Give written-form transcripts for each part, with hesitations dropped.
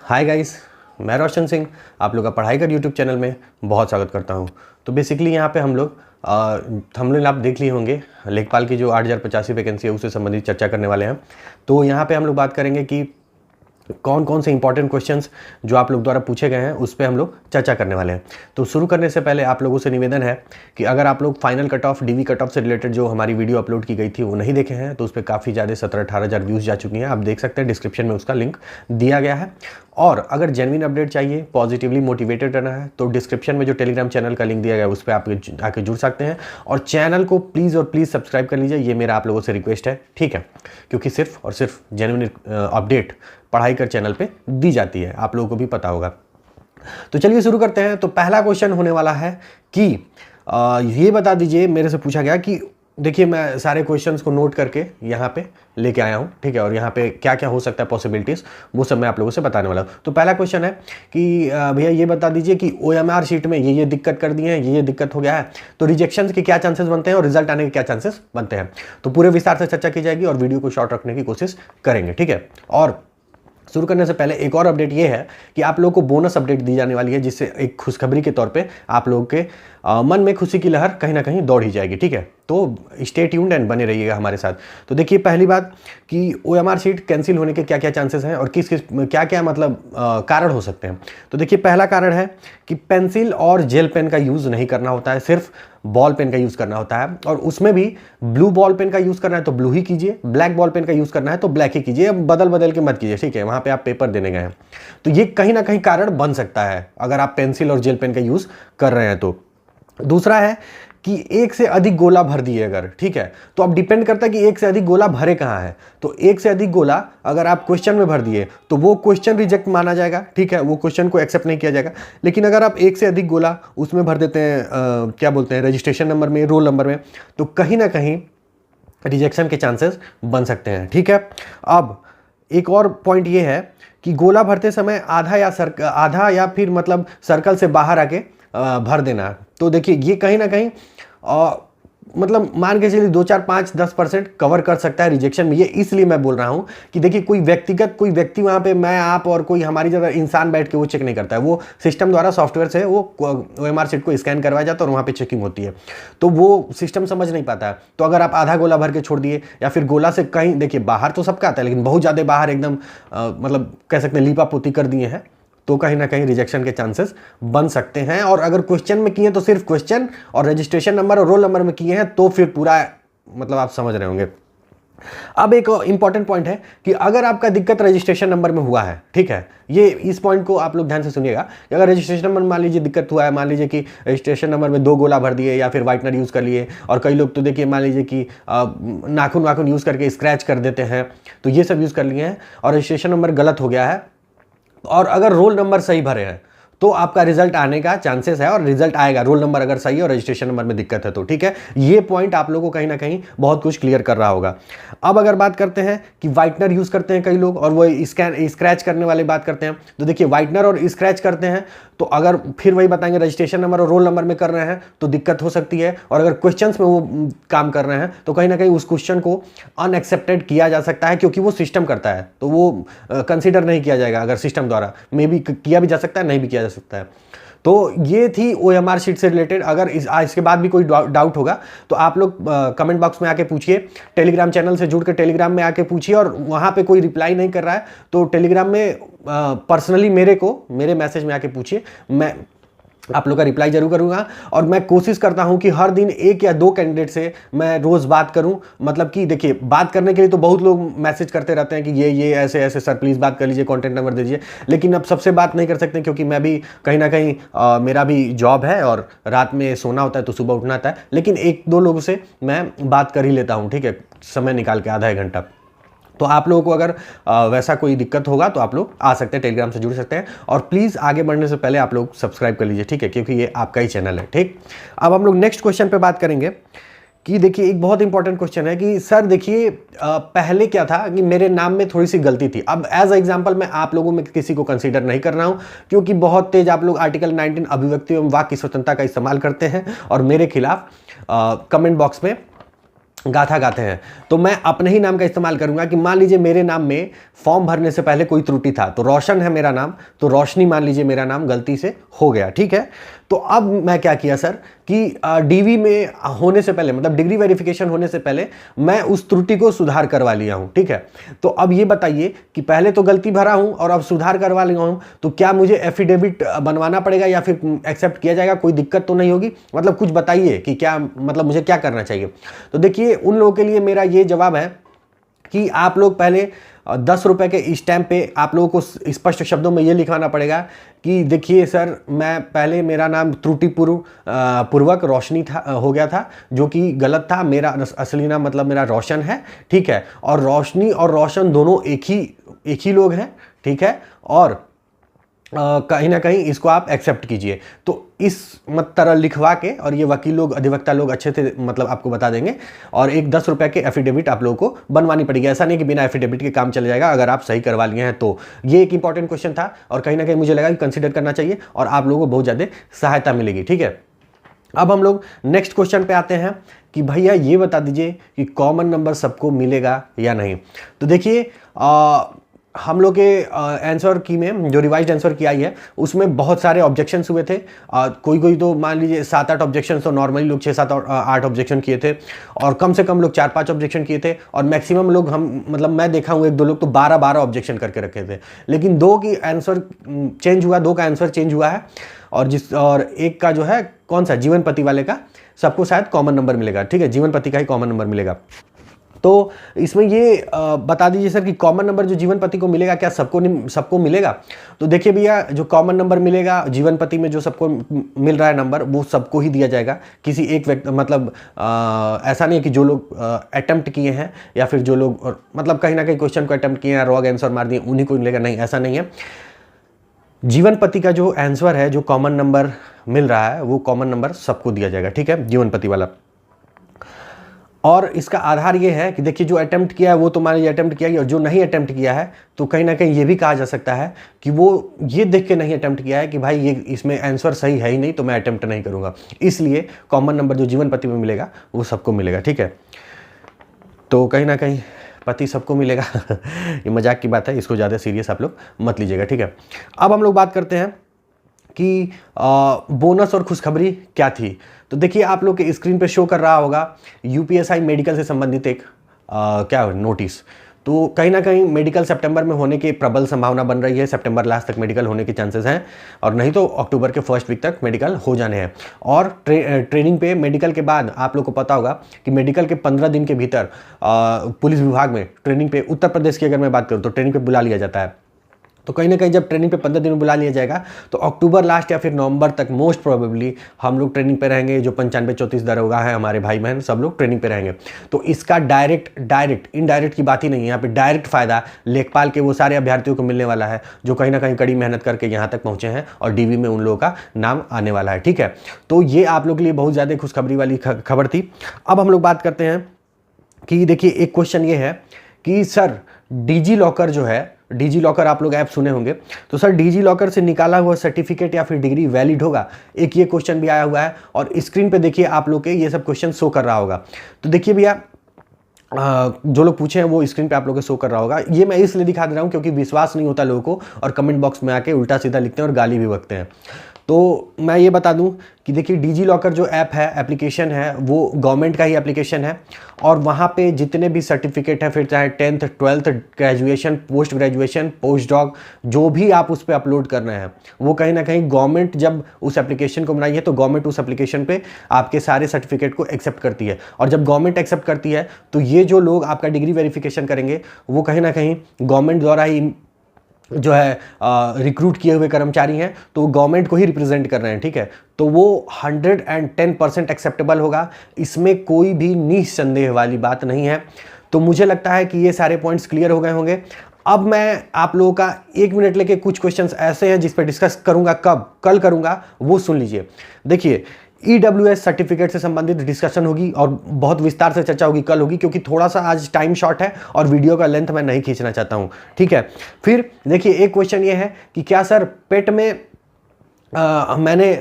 Hi guys, मैं रोशन सिंह आप लोग का पढ़ाई कर यूट्यूब चैनल में बहुत स्वागत करता हूं। तो बेसिकली यहाँ पे हम लोग थंबनेल आप देख लिए होंगे, लेखपाल की जो 8085 वैकेंसी है उससे संबंधित चर्चा करने वाले हैं। तो यहाँ पे हम लोग बात करेंगे कि कौन कौन से इंपॉर्टेंट क्वेश्चंस जो आप लोग द्वारा पूछे गए हैं उस पर हम लोग चर्चा करने वाले हैं। तो शुरू करने से पहले आप लोगों से निवेदन है कि अगर आप लोग final cut off DV cut off से रिलेटेड जो हमारी वीडियो अपलोड की गई थी वो नहीं देखे हैं तो उस पर काफ़ी ज़्यादा 17-18 हज़ार व्यूज़ जा चुकी हैं। आप देख सकते हैं, डिस्क्रिप्शन में उसका लिंक दिया गया है। और अगर जेन्युइन अपडेट चाहिए, पॉजिटिवली मोटिवेटेड रहना है तो डिस्क्रिप्शन में जो टेलीग्राम चैनल का लिंक दिया गया है उस पर आप आके जुड़ सकते हैं। और चैनल को प्लीज़ और प्लीज़ सब्सक्राइब कर लीजिए, ये मेरा आप लोगों से रिक्वेस्ट है, ठीक है? क्योंकि सिर्फ और सिर्फ जेन्युइन अपडेट पढ़ाई कर चैनल पे दी जाती है, आप लोगों को भी पता होगा। तो चलिए शुरू करते हैं। तो पहला क्वेश्चन होने वाला है कि ये बता दीजिए, मेरे से पूछा गया कि देखिए मैं सारे क्वेश्चंस को नोट करके यहाँ पे लेके आया हूँ, ठीक है? और यहाँ पे क्या क्या हो सकता है पॉसिबिलिटीज़ वो सब मैं आप लोगों से बताने वाला हूँ। तो पहला क्वेश्चन है कि भैया ये बता दीजिए कि OMR शीट में ये दिक्कत कर दी है, ये दिक्कत हो गया है, तो रिजेक्शन के क्या चांसेस बनते हैं और रिजल्ट आने के क्या चांसेस बनते हैं। तो पूरे विस्तार से चर्चा की जाएगी और वीडियो को शॉर्ट रखने की कोशिश करेंगे, ठीक है? और शुरू करने से पहले एक और अपडेट ये है कि आप लोगों को बोनस अपडेट दी जाने वाली है, जिससे एक खुशखबरी के तौर पे आप लोगों के मन में खुशी की लहर कहीं ना कहीं दौड़ ही जाएगी, ठीक है? तो स्टे ट्यून्ड एंड बने रहिएगा हमारे साथ। तो देखिए पहली बात कि OMR शीट कैंसिल होने के क्या क्या चांसेस हैं और किस किस क्या क्या मतलब कारण हो सकते हैं। तो देखिए पहला कारण है कि पेंसिल और जेल पेन का यूज़ नहीं करना होता है, सिर्फ बॉल पेन का यूज़ करना होता है। और उसमें भी ब्लू बॉल पेन का यूज़ करना है तो ब्लू ही कीजिए, ब्लैक बॉल पेन का यूज़ करना है तो ब्लैक ही कीजिए, बदल बदल के मत कीजिए, ठीक है? वहाँ पे आप पेपर देने गए हैं तो ये कहीं ना कहीं कारण बन सकता है अगर आप पेंसिल और जेल पेन का यूज़ कर रहे हैं तो। दूसरा है कि एक से अधिक गोला भर दिए अगर, ठीक है? तो अब डिपेंड करता है कि एक से अधिक गोला भरे कहाँ है। तो एक से अधिक गोला अगर आप क्वेश्चन में भर दिए तो वो क्वेश्चन रिजेक्ट माना जाएगा, ठीक है? वो क्वेश्चन को एक्सेप्ट नहीं किया जाएगा। लेकिन अगर आप एक से अधिक गोला उसमें भर देते हैं क्या बोलते हैं, रजिस्ट्रेशन नंबर में, रोल नंबर में, तो कहीं ना कहीं रिजेक्शन के चांसेस बन सकते हैं, ठीक है? अब एक और पॉइंट ये है कि गोला भरते समय आधा या फिर मतलब सर्कल से बाहर आके भर देना। तो देखिए ये कहीं ना कहीं मतलब मान के चलिए 2, 4, 5, 10% कवर कर सकता है रिजेक्शन में। ये इसलिए मैं बोल रहा हूँ कि देखिए कोई व्यक्ति वहाँ पे, मैं आप और कोई हमारी जगह इंसान बैठ के वो चेक नहीं करता है, वो सिस्टम द्वारा सॉफ्टवेयर से वो OMR शीट को स्कैन करवाया जाता है और वहाँ पे चेकिंग होती है, तो वो सिस्टम समझ नहीं पाता है। तो अगर आप आधा गोला भर के छोड़ दिए या फिर गोला से कहीं, देखिए बाहर तो सबका आता है लेकिन बहुत ज़्यादा बाहर एकदम मतलब कह सकते हैं लीपा पोती कर दिए हैं, तो कहीं ना कहीं रिजेक्शन के चांसेस बन सकते हैं। और अगर क्वेश्चन में किए तो सिर्फ क्वेश्चन और रजिस्ट्रेशन नंबर और रोल नंबर में किए हैं तो फिर पूरा मतलब आप समझ रहे होंगे। अब एक इंपॉर्टेंट पॉइंट है कि अगर आपका दिक्कत रजिस्ट्रेशन नंबर में हुआ है, ठीक है? ये इस पॉइंट को आप लोग ध्यान से सुनिएगा कि अगर रजिस्ट्रेशन नंबर मान लीजिए दिक्कत हुआ है, मान लीजिए कि रजिस्ट्रेशन नंबर में 2 गोला भर दिए या फिर व्हाइटनर यूज़ कर लिए, और कई लोग तो देखिए मान लीजिए कि नाखून वाखून यूज़ करके स्क्रैच कर देते हैं, तो ये सब यूज़ कर लिए हैं और रजिस्ट्रेशन नंबर गलत हो गया है, और अगर रोल नंबर सही भरे हैं तो आपका रिजल्ट आने का चांसेस है और रिजल्ट आएगा, रोल नंबर अगर सही है और रजिस्ट्रेशन नंबर में दिक्कत है तो, ठीक है? ये पॉइंट आप लोगों को कहीं ना कहीं बहुत कुछ क्लियर कर रहा होगा। अब अगर बात करते हैं कि व्हाइटनर यूज करते हैं कई लोग और वो स्क्रैच करने वाली बात करते हैं, तो देखिए व्हाइटनर और स्क्रैच करते हैं तो अगर फिर वही बताएंगे रजिस्ट्रेशन नंबर और रोल नंबर में कर रहे हैं तो दिक्कत हो सकती है, और अगर क्वेश्चंस में वो काम कर रहे हैं तो कहीं ना कहीं उस क्वेश्चन को अनएक्सेप्टेड किया जा सकता है, क्योंकि वो सिस्टम करता है तो वो कंसिडर नहीं किया जाएगा। अगर सिस्टम द्वारा मे भी किया भी जा सकता है, नहीं भी किया जा सकता है। तो ये थी OMR शीट से रिलेटेड। अगर इसके बाद भी कोई डाउट होगा तो आप लोग कमेंट बॉक्स में आके पूछिए, टेलीग्राम चैनल से जुड़ कर टेलीग्राम में आके पूछिए, और वहाँ पे कोई रिप्लाई नहीं कर रहा है तो टेलीग्राम में पर्सनली मेरे मैसेज में आके पूछिए, मैं आप लोग का रिप्लाई जरूर करूंगा। और मैं कोशिश करता हूं कि हर दिन 1 या 2 कैंडिडेट से मैं रोज बात करूं। मतलब कि देखिए बात करने के लिए तो बहुत लोग मैसेज करते रहते हैं कि ये ऐसे ऐसे सर प्लीज़ बात कर लीजिए, कॉन्टेक्ट नंबर दीजिए, लेकिन अब सबसे बात नहीं कर सकते क्योंकि मैं भी कहीं ना कहीं मेरा भी जॉब है और रात में सोना होता है तो सुबह उठना आता है। लेकिन 1-2 लोगों से मैं बात कर ही लेता हूँ, ठीक है? समय निकाल के आधा 1 घंटा। तो आप लोगों को अगर वैसा कोई दिक्कत होगा तो आप लोग आ सकते हैं, टेलीग्राम से जुड़ सकते हैं। और प्लीज़ आगे बढ़ने से पहले आप लोग सब्सक्राइब कर लीजिए, ठीक है? क्योंकि ये आपका ही चैनल है, ठीक? अब हम लोग नेक्स्ट क्वेश्चन पे बात करेंगे कि देखिए एक बहुत इंपॉर्टेंट क्वेश्चन है कि सर देखिए पहले क्या था कि मेरे नाम में थोड़ी सी गलती थी। अब एज एग्जांपल मैं आप लोगों में किसी को कंसीडर नहीं कर रहा हूं, क्योंकि बहुत तेज आप लोग आर्टिकल 19 अभिव्यक्ति एवं वाक की स्वतंत्रता का इस्तेमाल करते हैं और मेरे खिलाफ कमेंट बॉक्स में गाथा गाते हैं, तो मैं अपने ही नाम का इस्तेमाल करूंगा कि मान लीजिए मेरे नाम में फॉर्म भरने से पहले कोई त्रुटि था, तो रोशन है मेरा नाम, तो रोशनी मान लीजिए मेरा नाम गलती से हो गया, ठीक है। तो अब मैं क्या किया सर कि डीवी में होने से पहले, मतलब डिग्री वेरिफिकेशन होने से पहले मैं उस त्रुटि को सुधार करवा लिया हूं, ठीक है। तो अब ये बताइए कि पहले तो गलती भरा हूं और अब सुधार करवा लिया हूं, तो क्या मुझे एफिडेविट बनवाना पड़ेगा या फिर एक्सेप्ट किया जाएगा, कोई दिक्कत तो नहीं होगी? मतलब कुछ बताइए कि क्या, मतलब मुझे क्या करना चाहिए। तो देखिए उन लोगों के लिए मेरा ये जवाब है कि आप लोग पहले 10 रुपए के स्टैम्प पे आप लोगों को स्पष्ट शब्दों में ये लिखवाना पड़ेगा कि देखिए सर, मैं पहले मेरा नाम त्रुटिपूर्वक रोशनी था, हो गया था, जो कि गलत था। मेरा असली नाम मतलब मेरा रोशन है, ठीक है। और रोशनी और रोशन दोनों एक ही लोग हैं, ठीक है। और कहीं ना कहीं इसको आप एक्सेप्ट कीजिए। तो इस मत तरह लिखवा के, और ये वकील लोग, अधिवक्ता लोग अच्छे से मतलब आपको बता देंगे, और एक 10 रुपए के एफिडेविट आप लोगों को बनवानी पड़ेगी। ऐसा नहीं कि बिना एफिडेविट के काम चल जाएगा अगर आप सही करवा लिए हैं तो। ये एक इंपॉर्टेंट क्वेश्चन था और कहीं ना कहीं मुझे लगा कि कंसिडर करना चाहिए और आप लोगों को बहुत ज़्यादा सहायता मिलेगी, ठीक है। अब हम लोग नेक्स्ट क्वेश्चन पे आते हैं कि भैया ये बता दीजिए कि कॉमन नंबर सबको मिलेगा या नहीं। तो देखिए हम लोग के आंसर की में जो रिवाइज्ड आंसर की आई है उसमें बहुत सारे ऑब्जेक्शंस हुए थे। कोई तो मान लीजिए 7-8 ऑब्जेक्शन, तो नॉर्मली लोग 6-7-8 ऑब्जेक्शन किए थे, और कम से कम लोग 4-5 ऑब्जेक्शन किए थे, और मैक्सिमम लोग, हम मतलब मैं देखा हूँ 1-2 लोग तो 12-12 ऑब्जेक्शन करके रखे थे। लेकिन 2 की आंसर चेंज हुआ, 2 का आंसर चेंज हुआ है, और एक का जो है कौन सा, जीवन पति वाले का सबको शायद कॉमन नंबर मिलेगा, ठीक है, जीवन पति का ही कॉमन नंबर मिलेगा। तो इसमें ये बता दीजिए सर कि कॉमन नंबर जो जीवन पति को मिलेगा क्या सबको मिलेगा? तो देखिए भैया, जो कॉमन नंबर मिलेगा जीवन पति में, जो सबको मिल रहा है नंबर, वो सबको ही दिया जाएगा। किसी एक व्यक्ति, मतलब ऐसा नहीं है कि जो लोग अटेम्प्ट किए हैं या फिर जो लोग मतलब कहीं ना कहीं क्वेश्चन को अटेम्प्ट किए हैं, रॉन्ग आंसर मार दिए, उन्हीं को मिलेगा, नहीं, ऐसा नहीं है। जीवन पति का जो आंसर है, जो कॉमन नंबर मिल रहा है, वो कॉमन नंबर सबको दिया जाएगा, ठीक है, जीवन पति वाला। और इसका आधार ये है कि देखिए जो अटेम्प्ट किया है वो तो मान लीजिए अटेम्प्ट किया है, और जो नहीं अटेम्प्ट किया है तो कहीं ना कहीं ये भी कहा जा सकता है कि वो ये देख के नहीं अटेम्प्ट किया है कि भाई ये इसमें आंसर सही है ही नहीं, तो मैं अटेम्प्ट नहीं करूंगा। इसलिए कॉमन नंबर जो जीवन पति में मिलेगा वो सबको मिलेगा, ठीक है। तो कहीं ना कहीं पति सबको मिलेगा ये मजाक की बात है, इसको ज़्यादा सीरियस आप लोग मत लीजिएगा, ठीक है। अब हम लोग बात करते हैं कि बोनस और खुशखबरी क्या थी। तो देखिए आप लोग के स्क्रीन पे शो कर रहा होगा यूपीएसआई मेडिकल से संबंधित एक क्या नोटिस। तो कहीं ना कहीं मेडिकल सितंबर में होने की प्रबल संभावना बन रही है, सितंबर लास्ट तक मेडिकल होने के चांसेस हैं, और नहीं तो अक्टूबर के फर्स्ट वीक तक मेडिकल हो जाने हैं। और ट्रेनिंग पे, मेडिकल के बाद आप लोग को पता होगा कि मेडिकल के 15 दिन के भीतर पुलिस विभाग में ट्रेनिंग पे, उत्तर प्रदेश की अगर मैं बात करूँ तो ट्रेनिंग पे बुला लिया जाता है। तो कहीं ना कहीं जब ट्रेनिंग पे 15 दिन में बुला लिया जाएगा तो अक्टूबर लास्ट या फिर नवंबर तक मोस्ट प्रोबेबली हम लोग ट्रेनिंग पे रहेंगे। जो 95-34 दरोगा है हमारे भाई बहन, सब लोग ट्रेनिंग पे रहेंगे। तो इसका डायरेक्ट इनडायरेक्ट की बात ही नहीं है, यहाँ पे डायरेक्ट फायदा लेखपाल के वो सारे अभ्यर्थियों को मिलने वाला है जो कहीं ना कहीं कड़ी मेहनत करके यहाँ तक पहुँचे हैं, और डीवी में उन लोगों का नाम आने वाला है, ठीक है। तो ये आप लोग के लिए बहुत ज़्यादा खुशखबरी वाली खबर थी। अब हम लोग बात करते हैं कि देखिए एक क्वेश्चन ये है कि सर डिजी लॉकर जो है, डिजी लॉकर आप लोग ऐप सुने होंगे, तो सर डिजी लॉकर से निकाला हुआ सर्टिफिकेट या फिर डिग्री वैलिड होगा? एक ये क्वेश्चन भी आया हुआ है, और स्क्रीन पे देखिए आप लोग के ये सब क्वेश्चन शो कर रहा होगा। तो देखिए भैया, जो लोग पूछे हैं वो स्क्रीन पे आप लोगों को शो कर रहा होगा। ये मैं इसलिए दिखा दे रहा हूँ क्योंकि विश्वास नहीं होता लोगों को, और कमेंट बॉक्स में आके उल्टा सीधा लिखते हैं और गाली भी बकते हैं। तो मैं ये बता दूं कि देखिए डिजी लॉकर जो ऐप है, एप्लीकेशन है, वो गवर्नमेंट का ही एप्लीकेशन है, और वहाँ पे जितने भी सर्टिफिकेट है, फिर चाहे 10th 12th graduation, post graduation, post doc, जो भी आप उस पर अपलोड कर रहे हैं, वो कहीं ना कहीं गवर्नमेंट जब उस एप्लीकेशन को बनाई है तो गवर्नमेंट उस एप्लीकेशन पे आपके सारे सर्टिफिकेट को एक्सेप्ट करती है। और जब गवर्नमेंट एक्सेप्ट करती है तो ये जो लोग आपका डिग्री वेरिफिकेशन करेंगे वो कहीं ना कहीं गवर्नमेंट द्वारा ही जो है रिक्रूट किए हुए कर्मचारी हैं, तो गवर्नमेंट को ही रिप्रेजेंट कर रहे हैं, ठीक है। तो वो 110% एक्सेप्टेबल होगा, इसमें कोई भी निसंदेह वाली बात नहीं है। तो मुझे लगता है कि ये सारे पॉइंट्स क्लियर हो गए होंगे। अब मैं आप लोगों का 1 मिनट लेके कुछ क्वेश्चंस ऐसे हैं जिस पर डिस्कस करूंगा, कल करूंगा, वो सुन लीजिए। देखिए EWS सर्टिफिकेट से संबंधित डिस्कशन होगी और बहुत विस्तार से चर्चा होगी, कल होगी, क्योंकि थोड़ा सा आज टाइम शॉर्ट है और वीडियो का लेंथ मैं नहीं खींचना चाहता हूं, ठीक है। फिर देखिए एक क्वेश्चन ये है कि क्या सर पेट में मैंने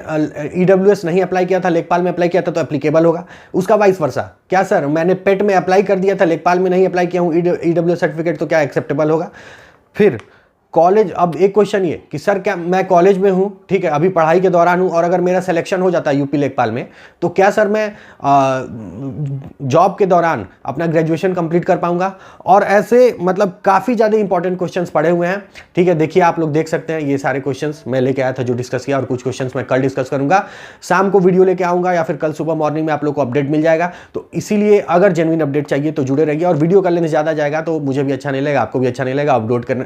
EWS नहीं अप्लाई किया था, लेखपाल में अप्लाई किया था तो एप्लीकेबल होगा। उसका वाइस वर्सा, क्या सर मैंने पेट में अप्लाई कर दिया था, लेखपाल में नहीं अप्लाई किया हूँ EWS सर्टिफिकेट, तो क्या एक्सेप्टेबल होगा? फिर कॉलेज, अब एक क्वेश्चन ये कि सर क्या मैं कॉलेज में हूँ, ठीक है, अभी पढ़ाई के दौरान हूँ, और अगर मेरा सिलेक्शन हो जाता है यूपी लेखपाल में, तो क्या सर मैं जॉब के दौरान अपना ग्रेजुएशन कंप्लीट कर पाऊंगा? और ऐसे मतलब काफ़ी ज़्यादा इंपॉर्टेंट क्वेश्चंस पड़े हुए हैं, ठीक है। देखिए आप लोग देख सकते हैं, ये सारे क्वेश्चंस मैं लेके आया था जो डिस्कस किया, और कुछ क्वेश्चंस मैं कल डिस्कस करूंगा, शाम को वीडियो लेके आऊंगा या फिर कल सुबह मॉर्निंग में आप लोग को अपडेट मिल जाएगा। तो इसीलिए अगर जेन्युइन अपडेट चाहिए तो जुड़े रहिए, और वीडियो कर लेने ज़्यादा जाएगा तो मुझे भी अच्छा नहीं लगेगा, आपको भी अच्छा नहीं लगेगा,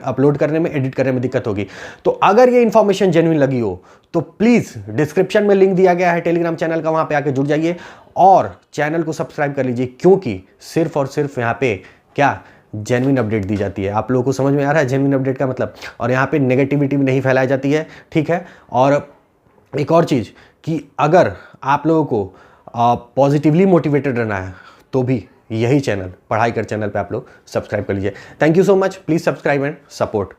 अपलोड करने में, एडिट करने में दिक्कत होगी। तो अगर ये इंफॉर्मेशन जेन्युइन लगी हो तो प्लीज डिस्क्रिप्शन में लिंक दिया गया है टेलीग्राम चैनल का, वहां पे आके जुड़ जाइए और चैनल को सब्सक्राइब कर लीजिए, क्योंकि सिर्फ और सिर्फ यहाँ पे क्या जेन्युइन अपडेट दी जाती है। आप लोगों को समझ में आ रहा है जेन्युइन अपडेट का मतलब? और यहाँ पे नेगेटिविटी भी नहीं फैलाई जाती है, ठीक है। और एक और चीज़ कि अगर आप लोगों को पॉजिटिवली मोटिवेटेड रहना है तो भी यही चैनल, पढ़ाई कर चैनल पे आप लोग सब्सक्राइब कर लीजिए। Thank you so much, please subscribe and support.